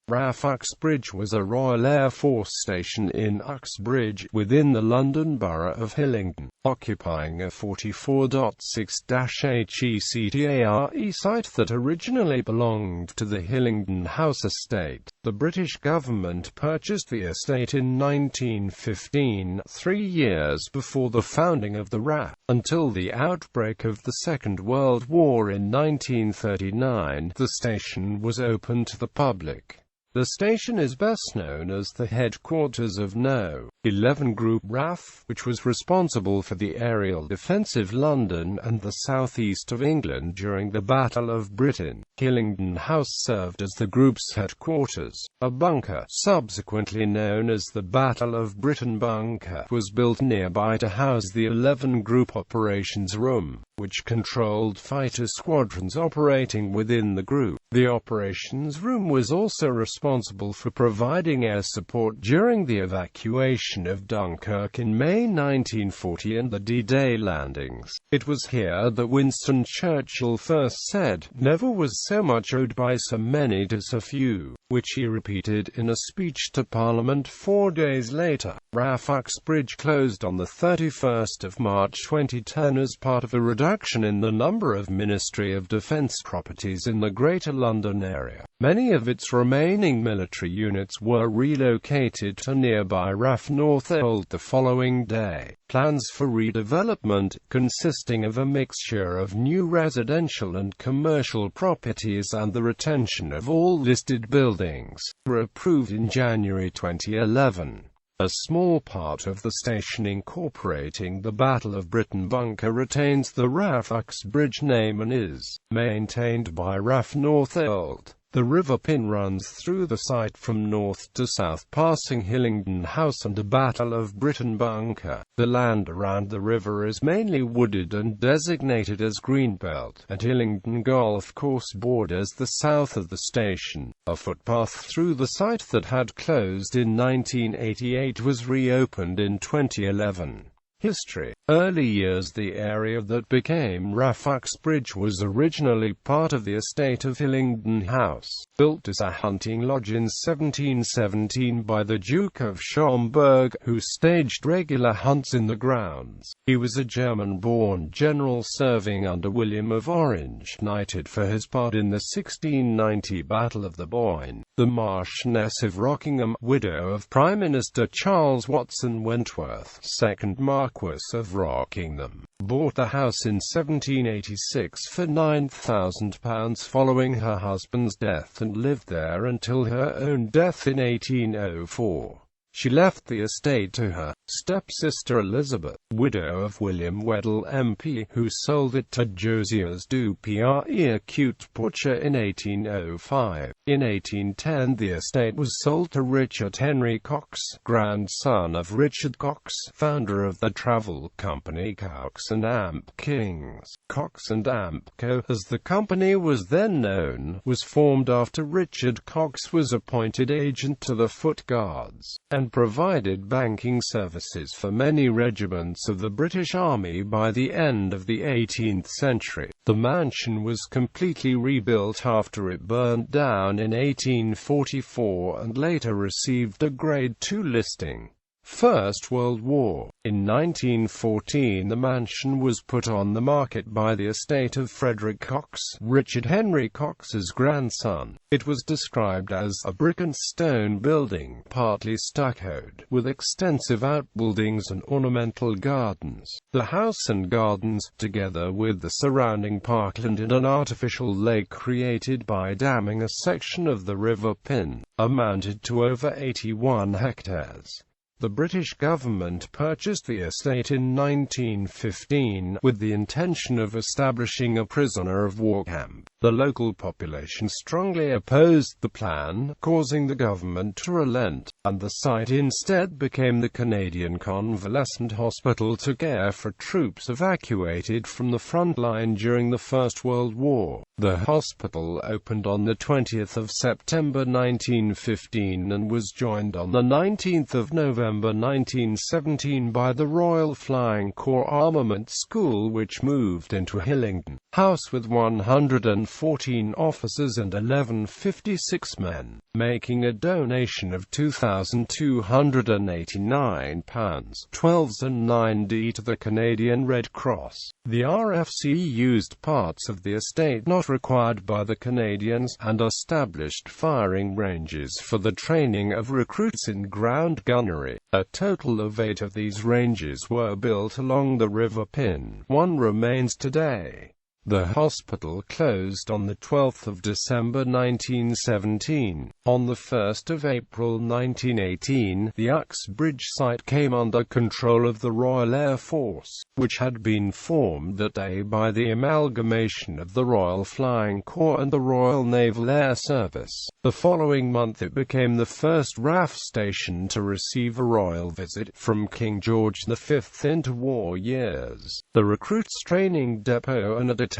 RAF Uxbridge was a Royal Air Force station in Uxbridge, within the London Borough of Hillingdon, occupying a 44.6-HECTARE site that originally belonged to the Hillingdon House estate. The British government purchased the estate in 1915, 3 years before the founding of the RAF. Until the outbreak of the Second World War in 1939, the station was open to the public. The station is best known as the headquarters of No. 11 Group RAF, which was responsible for the aerial defence of London and the southeast of England during the Battle of Britain. Hillingdon House served as the group's headquarters. A bunker, subsequently known as the Battle of Britain Bunker, was built nearby to house the 11 Group Operations Room, which controlled fighter squadrons operating within the group. The operations room was also responsible for providing air support during the evacuation of Dunkirk in May 1940 and the D-Day landings. It was here that Winston Churchill first said, "Never was so much owed by so many to so few," which he repeated in a speech to Parliament 4 days later. RAF Uxbridge closed on the 31st of March 2010 as part of a reduction in the number of Ministry of Defence properties in the Greater London area. Many of its remaining military units were relocated to nearby RAF.Until the following day. Plans for redevelopment, consisting of a mixture of new residential and commercial properties and the retention of all listed buildings, were approved in January 2011. A small part of the station incorporating the Battle of Britain Bunker retains the RAF Uxbridge name and is maintained by RAF.Until. The River Pin runs through the site from north to south, passing Hillingdon House and the Battle of Britain Bunker. The land around the river is mainly wooded and designated as Greenbelt, and Hillingdon Golf Course borders the south of the station. A footpath through the site that had closed in 1988 was reopened in 2011. History. Early years. The area that became RAF Uxbridge was originally part of the estate of Hillingdon House, built as a hunting lodge in 1717 by the Duke of Schomberg, who staged regular hunts in the grounds. He was a German-born general serving under William of Orange, knighted for his part in the 1690 Battle of the Boyne. The Marchioness of Rockingham, widow of Prime Minister Charles Watson Wentworth, 2nd Marquess of Rockingham, bought the house in 1786 for £9,000 following her husband's death and lived there until her own death in 1804. She left the estate to her stepsister Elizabeth, widow of William Weddell MP, who sold it to Josias du Pierre Acute Butcher in 1805. In 1810 the estate was sold to Richard Henry Cox, grandson of Richard Cox, founder of the travel company Cox and Amp Kings. Cox and Amp Co., as the company was then known, was formed after Richard Cox was appointed agent to the Foot Guards, and provided banking services for many regiments of the British Army. By the end of the 18th century, the mansion was completely rebuilt after it burned down in 1844 and later received a Grade II listing. First World War. In 1914 the mansion was put on the market by the estate of Frederick Cox, Richard Henry Cox's grandson. It was described as a brick and stone building, partly stuccoed, with extensive outbuildings and ornamental gardens. The house and gardens, together with the surrounding parkland and an artificial lake created by damming a section of the River Pin, amounted to over 81 hectares. The British government purchased the estate in 1915, with the intention of establishing a prisoner of war camp. The local population strongly opposed the plan, causing the government to relent, and the site instead became the Canadian Convalescent Hospital to care for troops evacuated from the front line during the First World War. The hospital opened on the 20th of September 1915 and was joined on the 19th of November 1917 by the Royal Flying Corps Armament School, which moved into Hillingdon House with 114 officers and 1156 men, making a donation of £2,289, 12s and 9d to the Canadian Red Cross. The RFC used parts of the estate not required by the Canadians, and established firing ranges for the training of recruits in ground gunnery. A total of 8 of these ranges were built along the River Pin. One remains today. The hospital closed on the 12th of December 1917. On the 1st of April 1918, the Uxbridge site came under control of the Royal Air Force, which had been formed that day by the amalgamation of the Royal Flying Corps and the Royal Naval Air Service. The following month it became the first RAF station to receive a royal visit from King George V interwar years. The recruits training depot and a detachment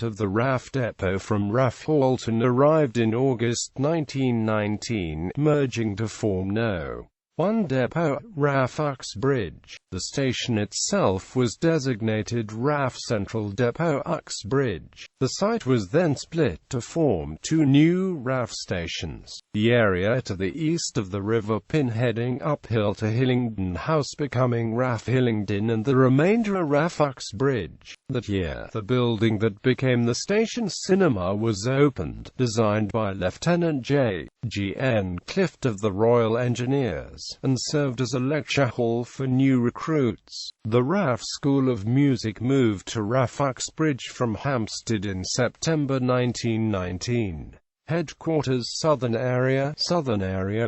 of the RAF depot from RAF Uxbridge arrived in August 1919, merging to form No. 1 depot, RAF Uxbridge. The station itself was designated RAF Central Depot Uxbridge. The site was then split to form 2 new RAF stations. The area to the east of the River Pin heading uphill to Hillingdon House becoming RAF Hillingdon and the remainder RAF Uxbridge. That year, the building that became the station's cinema was opened, designed by Lieutenant J.G.N. Clift of the Royal Engineers, and served as a lecture hall for new recruits. The RAF School of Music moved to RAF Uxbridge from Hampstead in September 1919. Headquarters Southern Area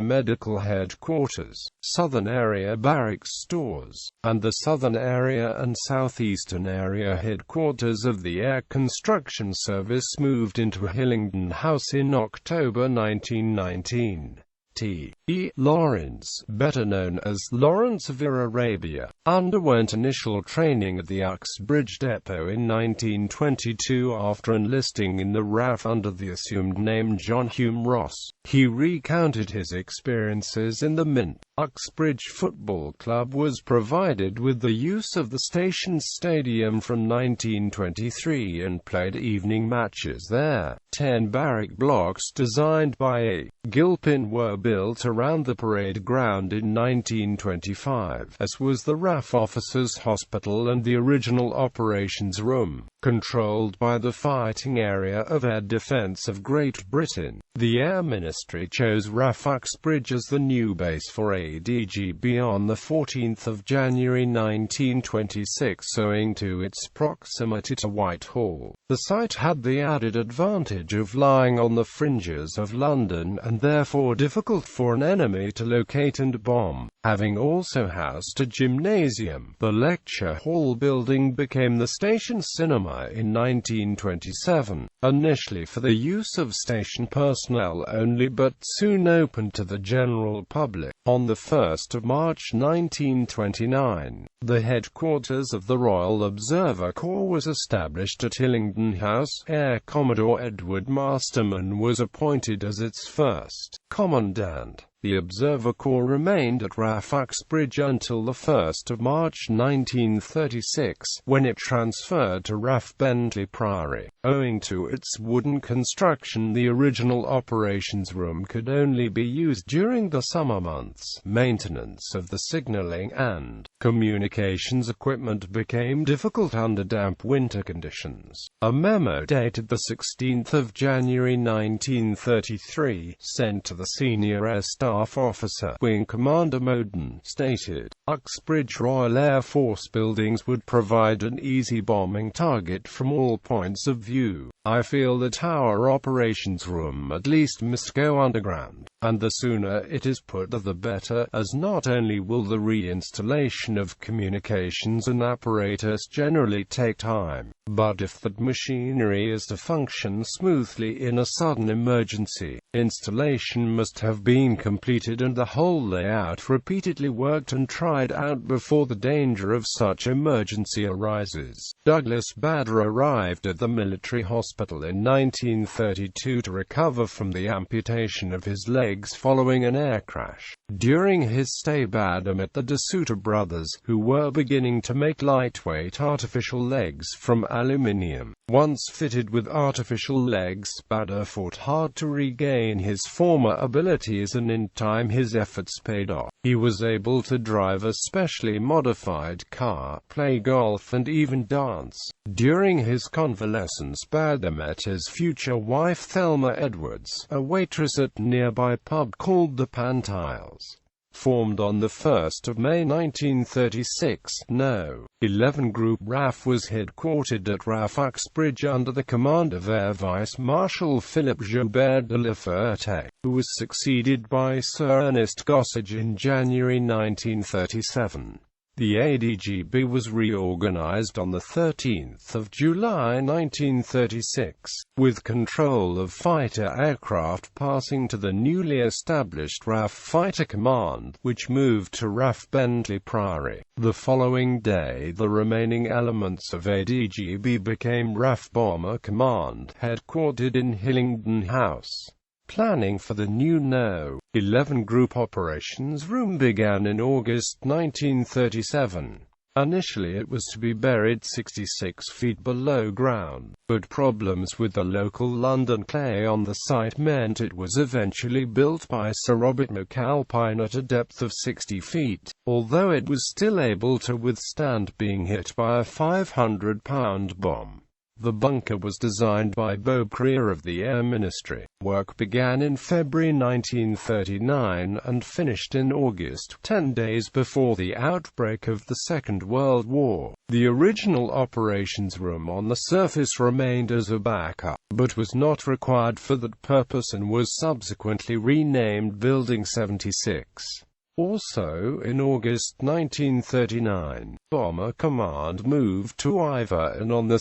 Medical Headquarters, Southern Area Barracks Stores, and the Southern Area and Southeastern Area Headquarters of the Air Construction Service moved into Hillingdon House in October 1919. T.E. Lawrence, better known as Lawrence of Arabia, underwent initial training at the Uxbridge depot in 1922 after enlisting in the RAF under the assumed name John Hume Ross. He recounted his experiences in the Mint. Uxbridge Football Club was provided with the use of the station's stadium from 1923 and played evening matches there. 10 barrack blocks designed by A. Gilpin were built around the parade ground in 1925, as was the RAF Officers' Hospital and the original operations room, controlled by the Fighting Area of Air Defence of Great Britain. The Air Ministry chose RAF Uxbridge as the new base for ADGB on 14 January 1926 owing to its proximity to Whitehall. The site had the added advantage of lying on the fringes of London and therefore difficult for an enemy to locate and bomb. Having also housed a gymnasium, the lecture hall building became the station's cinema in 1927, initially for the use of station personnel only but soon opened to the general public. On 1 March 1929, the headquarters of the Royal Observer Corps was established at Hillingdon House. Air Commodore Edward Masterman was appointed as its first commandant. The Observer Corps remained at RAF Uxbridge until 1 March 1936, when it transferred to RAF Bentley Priory. Owing to its wooden construction, the original operations room could only be used during the summer months. Maintenance of the signalling and communications equipment became difficult under damp winter conditions. A memo dated 16 January 1933, sent to the senior air staff officer, Wing Commander Moden, stated, Uxbridge Royal Air Force buildings would provide an easy bombing target from all points of view. I feel that our operations room at least must go underground, and the sooner it is put the better, as not only will the reinstallation of communications and apparatus generally take time, but if that machinery is to function smoothly in a sudden emergency, installation must have been completed and the whole layout repeatedly worked and tried out before the danger of such emergency arises. Douglas Bader arrived at the military hospital in 1932 to recover from the amputation of his legs following an air crash. During his stay, Bader met the De Sutter brothers, who were beginning to make lightweight artificial legs from aluminium. Once fitted with artificial legs, Bader fought hard to regain his former abilities, and in time his efforts paid off. He was able to drive a specially modified car, play golf and even dance. During his convalescence, Bader met his future wife Thelma Edwards, a waitress at a nearby pub called the Pantiles. Formed on 1 May 1936, No. 11 Group RAF was headquartered at RAF Uxbridge under the command of Air Vice Marshal Philippe Joubert de la Ferté, who was succeeded by Sir Ernest Gossage in January 1937. The ADGB was reorganized on 13 July 1936, with control of fighter aircraft passing to the newly established RAF Fighter Command, which moved to RAF Bentley Priory. The following day, the remaining elements of ADGB became RAF Bomber Command, headquartered in Hillingdon House. Planning for the new No. 11 Group Operations Room began in August 1937. Initially it was to be buried 66 feet below ground, but problems with the local London clay on the site meant it was eventually built by Sir Robert McAlpine at a depth of 60 feet, although it was still able to withstand being hit by a 500-pound bomb. The bunker was designed by Bob Creer of the Air Ministry. Work began in February 1939 and finished in August, 10 days before the outbreak of the Second World War. The original operations room on the surface remained as a backup, but was not required for that purpose and was subsequently renamed Building 76. Also, in August 1939, Bomber Command moved to Ivor, and on 2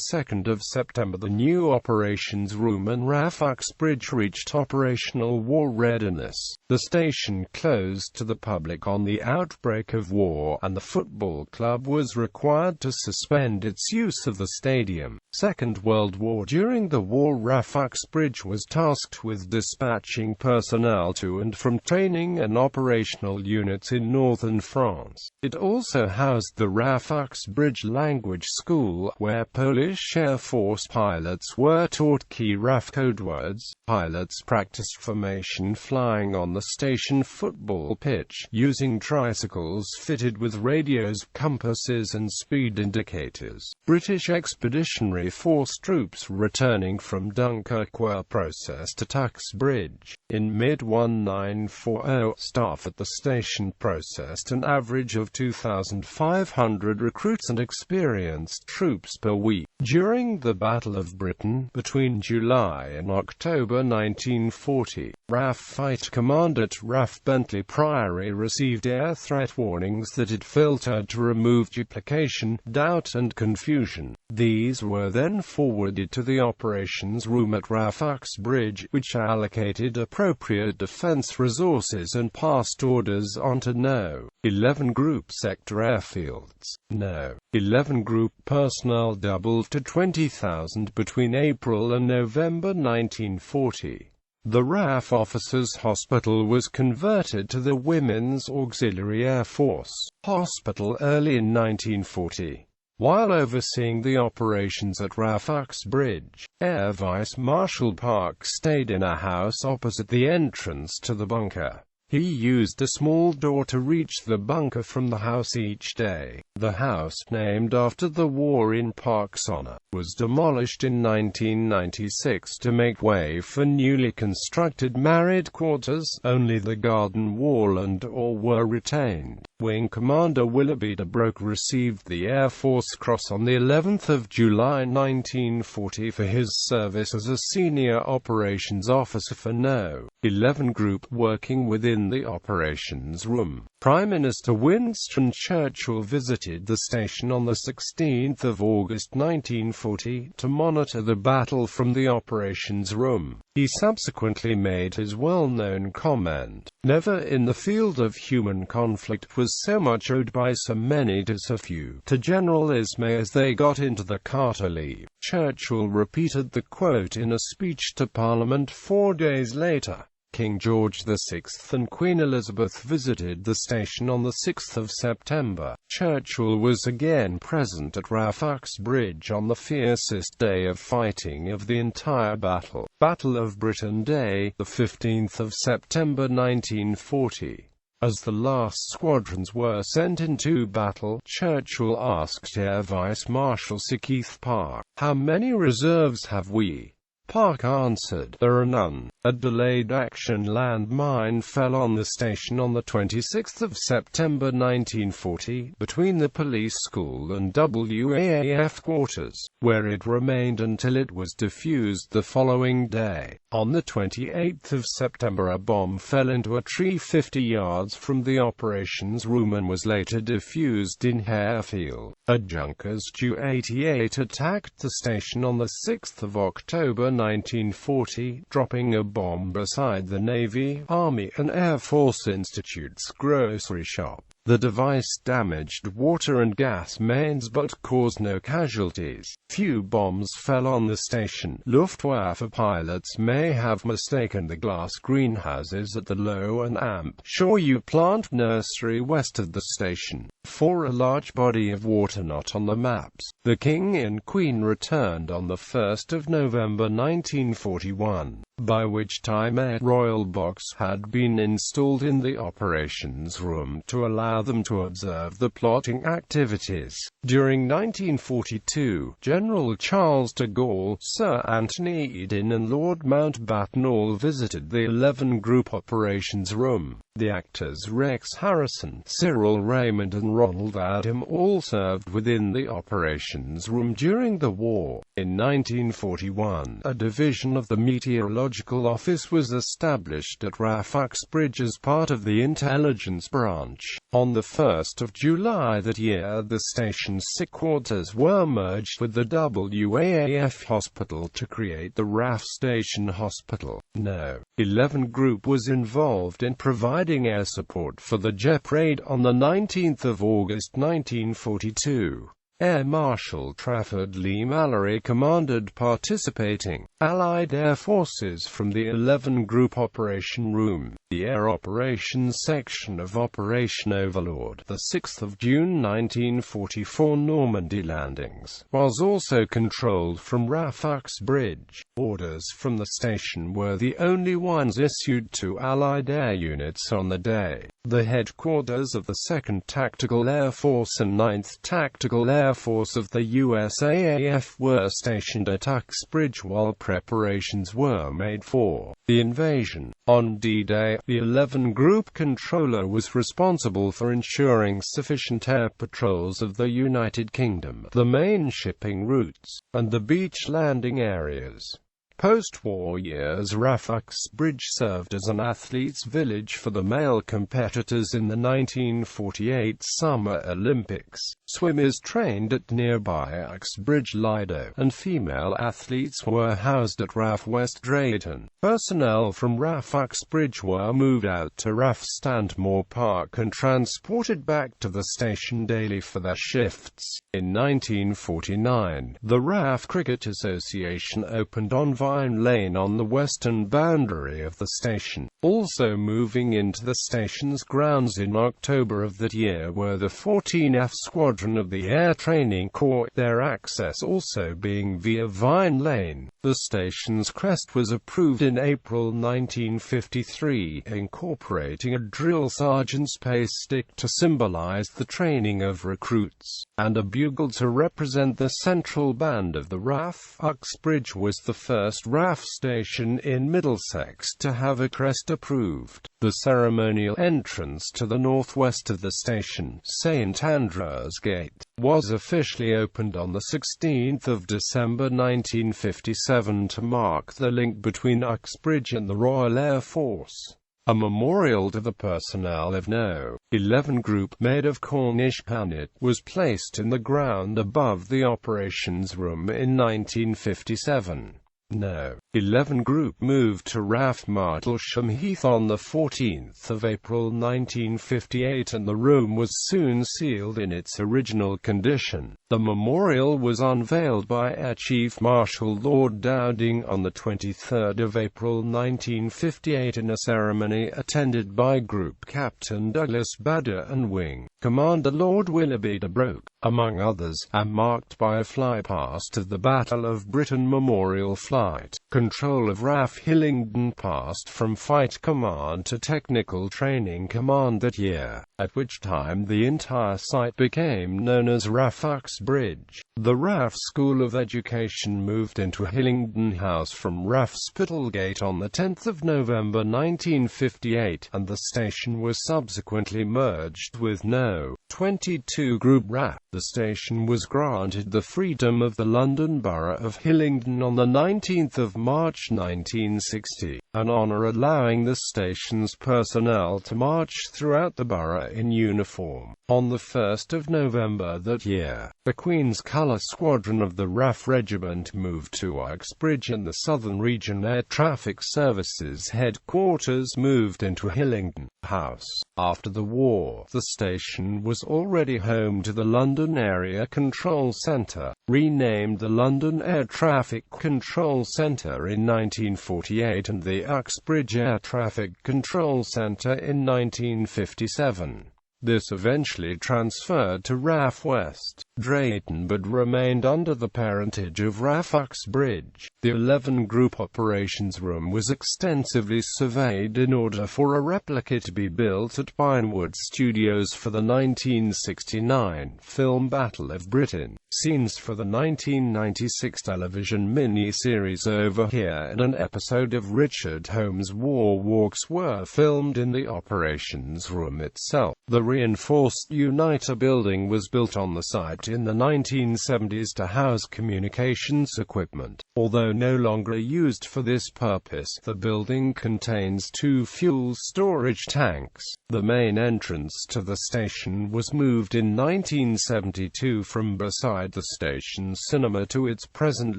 September the new operations room and RAF Uxbridge reached operational war readiness. The station closed to the public on the outbreak of war, and the football club was required to suspend its use of the stadium. Second World War. During the war, RAF Uxbridge was tasked with dispatching personnel to and from training and operational units in northern France. It also housed the RAF Uxbridge Language School, where Polish Air Force pilots were taught key RAF codewords. Pilots practiced formation flying on the station football pitch, using tricycles fitted with radios, compasses and speed indicators. British Expeditionary Force troops returning from Dunkirk were processed at Uxbridge. In mid-1940, staff at the station processed an average of 2,500 recruits and experienced troops per week. During the Battle of Britain, between July and October 1940, RAF Fighter Command at RAF Bentley Priory received air threat warnings that it filtered to remove duplication, doubt and confusion. These were then forwarded to the operations room at RAF Uxbridge, which allocated appropriate defense resources and passed orders onto No. 11 Group sector airfields. No. 11 Group personnel doubled to 20,000 between April and November 1940. The RAF Officers' Hospital was converted to the Women's Auxiliary Air Force Hospital early in 1940. While overseeing the operations at RAF Uxbridge, Air Vice Marshal Park stayed in a house opposite the entrance to the bunker. He used a small door to reach the bunker from the house each day. The house, named after the war in Park's honor, was demolished in 1996 to make way for newly constructed married quarters. Only the garden wall and door were retained. Wing Commander Willoughby de Broke received the Air Force Cross on the 11th of July 1940 for his service as a senior operations officer for No. 11 Group, working within the operations room. Prime Minister Winston Churchill visited the station on 16 August 1940 to monitor the battle from the operations room. He subsequently made his well-known comment, "Never in the field of human conflict was so much owed by so many to so few to General Ismay as they got into the car to leave." Churchill repeated the quote in a speech to Parliament 4 days later. King George VI and Queen Elizabeth visited the station on the 6th of September. Churchill was again present at RAF Uxbridge on the fiercest day of fighting of the entire battle, Battle of Britain Day, the 15th of September 1940. As the last squadrons were sent into battle, Churchill asked Air Vice Marshal Sir Keith Park, "How many reserves have we?" Park answered, "There are none." A delayed action landmine fell on the station on the 26th of September 1940, between the police school and WAAF quarters, where it remained until it was defused the following day. On the 28th of September a bomb fell into a tree 50 yards from the operations room and was later defused in Harefield. A Junkers Ju-88 attacked the station on the 6th of October 1940, dropping a bomb beside the Navy, Army and Air Force Institute's grocery shop. The device damaged water and gas mains but caused no casualties. Few bombs fell on the station. Luftwaffe pilots may have mistaken the glass greenhouses at the Low and Amp Shore U plant nursery west of the station for a large body of water not on the maps. The King and Queen returned on the 1st of November 1941, by which time a royal box had been installed in the operations room to allow them to observe the plotting activities. During 1942, General Charles de Gaulle, Sir Anthony Eden and Lord Mountbatten all visited the 11 Group Operations Room. The actors Rex Harrison, Cyril Raymond and Ronald Adam all served within the operations room during the war. In 1941, a division of the Meteorological Office was established at RAF Uxbridge as part of the intelligence branch. On the 1st of July that year, the station's sick quarters were merged with the WAAF hospital to create the RAF Station Hospital. No. 11 Group was involved in providing air support for the JEP raid on the 19th of August 1942. Air Marshal Trafford Leigh-Mallory commanded participating Allied air forces from the 11 Group Operation Room. The Air Operations Section of Operation Overlord, the 6th of June 1944 Normandy landings, was also controlled from RAF Uxbridge. Orders from the station were the only ones issued to Allied air units on the day. The headquarters of the 2nd Tactical Air Force and 9th Tactical Air Force of the USAAF were stationed at Uxbridge while preparations were made for the invasion. On D-Day, the 11 Group Controller was responsible for ensuring sufficient air patrols of the United Kingdom, the main shipping routes, and the beach landing areas. Post-war years, RAF Uxbridge served as an athletes' village for the male competitors in the 1948 Summer Olympics. Swimmers trained at nearby Uxbridge Lido, and female athletes were housed at RAF West Drayton. Personnel from RAF Uxbridge were moved out to RAF Stanmore Park and transported back to the station daily for their shifts. In 1949, the RAF Cricket Association opened on Vine Lane on the western boundary of the station. Also moving into the station's grounds in October of that year were the 14th Squadron of the Air Training Corps, their access also being via Vine Lane. The station's crest was approved in April 1953, incorporating a drill sergeant's pace stick to symbolize the training of recruits, and a bugle to represent the central band of the RAF. Uxbridge was the first RAF station in Middlesex to have a crest approved. The ceremonial entrance to the northwest of the station, St Andrews Gate, was officially opened on the 16th of December 1957 to mark the link between Uxbridge and the Royal Air Force. A memorial to the personnel of No. 11 Group, made of Cornish granite, was placed in the ground above the operations room in 1957. No. 11 group moved to RAF Martlesham Heath on 14 April 1958, and the room was soon sealed in its original condition. The memorial was unveiled by Air Chief Marshal Lord Dowding on 23 April 1958 in a ceremony attended by Group Captain Douglas Bader and Wing Commander Lord Willoughby de Broke, among others, and marked by a flypast of the Battle of Britain Memorial Flight. Control of RAF Hillingdon passed from Fight Command to Technical Training Command that year, at which time the entire site became known as RAF Uxbridge. The RAF School of Education moved into Hillingdon House from RAF Spitalgate on 10 November 1958, and the station was subsequently merged with No. 22 Group RAF. The station was granted the freedom of the London Borough of Hillingdon on 19 March 1960, an honour allowing the station's personnel to march throughout the borough in uniform. On 1 November that year, the Queen's Colour Squadron of the RAF Regiment moved to Uxbridge, and the Southern Region Air Traffic Services headquarters moved into Hillingdon House. After the war, the station was already home to the London Area Control Centre, renamed the London Air Traffic Control Centre in 1948 and the Uxbridge Air Traffic Control Centre in 1957. This eventually transferred to RAF West Drayton but remained under the parentage of RAF Uxbridge. The 11 Group Operations Room was extensively surveyed in order for a replica to be built at Pinewood Studios for the 1969 film Battle of Britain. Scenes for the 1996 television mini-series Over Here and an episode of Richard Holmes' War Walks were filmed in the operations room itself. The reinforced Uniter building was built on the site in the 1970s to house communications equipment. Although no longer used for this purpose, the building contains 2 fuel storage tanks. The main entrance to the station was moved in 1972 from beside the station cinema to its present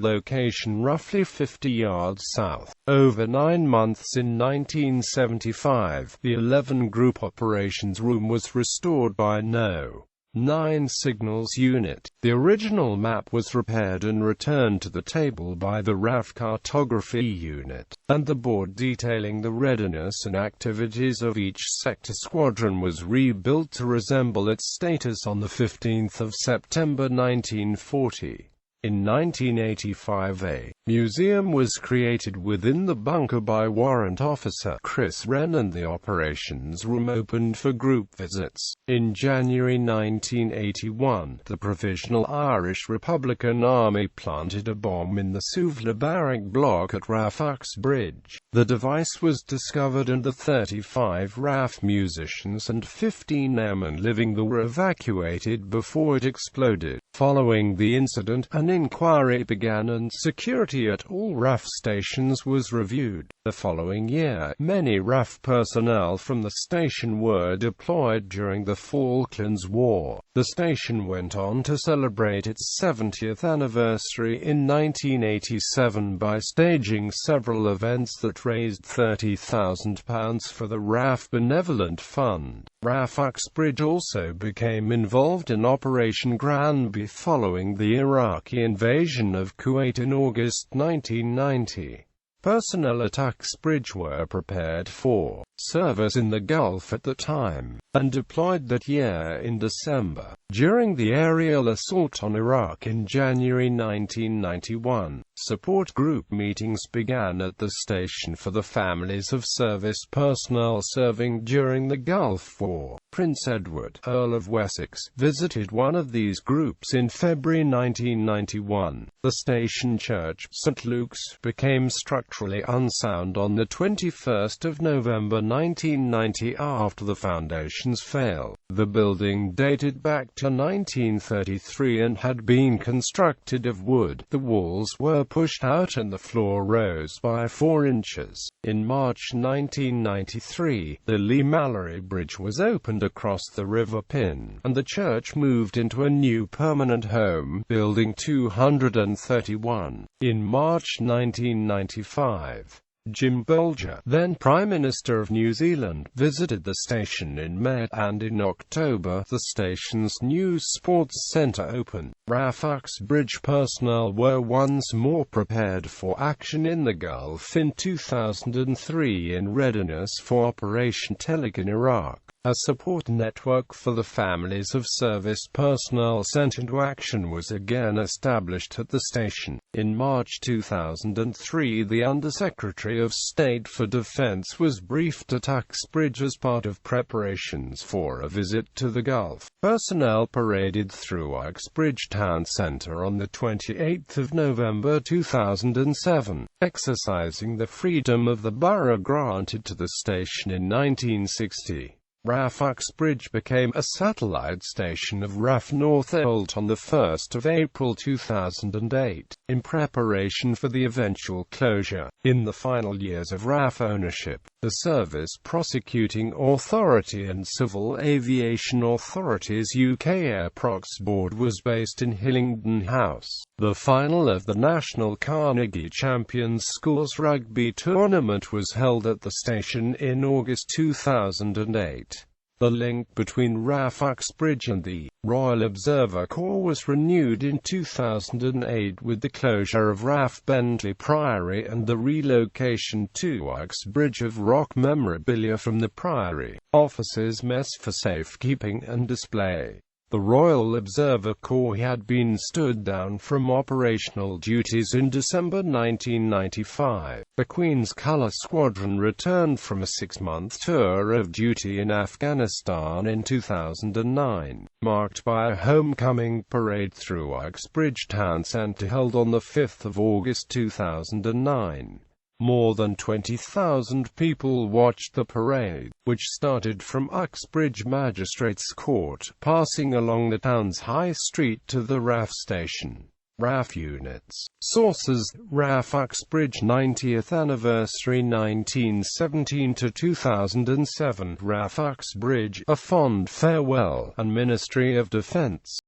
location roughly 50 yards south. Over 9 months in 1975, the 11 Group Operations Room was restored by No. 9 Signals Unit. The original map was repaired and returned to the table by the RAF Cartography Unit, and the board detailing the readiness and activities of each sector squadron was rebuilt to resemble its status on 15 September 1940. In 1985, a museum was created within the bunker by Warrant Officer Chris Wren, and the operations room opened for group visits. In January 1981, the Provisional Irish Republican Army planted a bomb in the Suvla Barrack block at RAF Uxbridge. The device was discovered, and the 35 RAF musicians and 15 airmen living there were evacuated before it exploded. Following the incident, an inquiry began and security at all RAF stations was reviewed. The following year, many RAF personnel from the station were deployed during the Falklands War. The station went on to celebrate its 70th anniversary in 1987 by staging several events that raised £30,000 for the RAF Benevolent Fund. RAF Uxbridge also became involved in Operation Granby following the Iraqi invasion of Kuwait in August 1990. Personnel at Uxbridge were prepared for service in the Gulf at the time, and deployed that year in December. During the aerial assault on Iraq in January 1991, support group meetings began at the station for the families of service personnel serving during the Gulf War. Prince Edward, Earl of Wessex, visited one of these groups in February 1991. The station church, St. Luke's, became structurally unsound on the 21st of November 1990 after the foundations failed. The building dated back to 1933 and had been constructed of wood. The walls were pushed out and the floor rose by 4 inches. In March 1993, the Lee Mallory Bridge was opened across the River Pin, and the church moved into a new permanent home, Building 231, in March 1995. Jim Bolger, then Prime Minister of New Zealand, visited the station in May, and in October, the station's new sports centre opened. RAF Uxbridge personnel were once more prepared for action in the Gulf in 2003 in readiness for Operation Telig in Iraq. A support network for the families of service personnel sent into action was again established at the station. In March 2003, the Under-Secretary of State for Defence was briefed at Uxbridge as part of preparations for a visit to the Gulf. Personnel paraded through Uxbridge Town Centre on the 28th of November 2007, exercising the freedom of the borough granted to the station in 1960. RAF Uxbridge became a satellite station of RAF.Until on the 1st of April 2008, in preparation for the eventual closure. In the final years of RAF ownership, the Service Prosecuting Authority and Civil Aviation Authority's UK Airprox Board was based in Hillingdon House. The final of the National Carnegie Champions Schools Rugby Tournament was held at the station in August 2008. The link between RAF Uxbridge and the Royal Observer Corps was renewed in 2008 with the closure of RAF Bentley Priory and the relocation to Uxbridge of rock memorabilia from the Priory officers' mess for safekeeping and display. The Royal Observer Corps had been stood down from operational duties in December 1995. The Queen's Colour Squadron returned from a 6-month tour of duty in Afghanistan in 2009, marked by a homecoming parade through Uxbridge Town Centre held on the 5th of August 2009. More than 20,000 people watched the parade, which started from Uxbridge Magistrates Court, passing along the town's high street to the RAF station. RAF units. Sources: RAF Uxbridge 90th Anniversary 1917–2007, RAF Uxbridge, A Fond Farewell, and Ministry of Defence.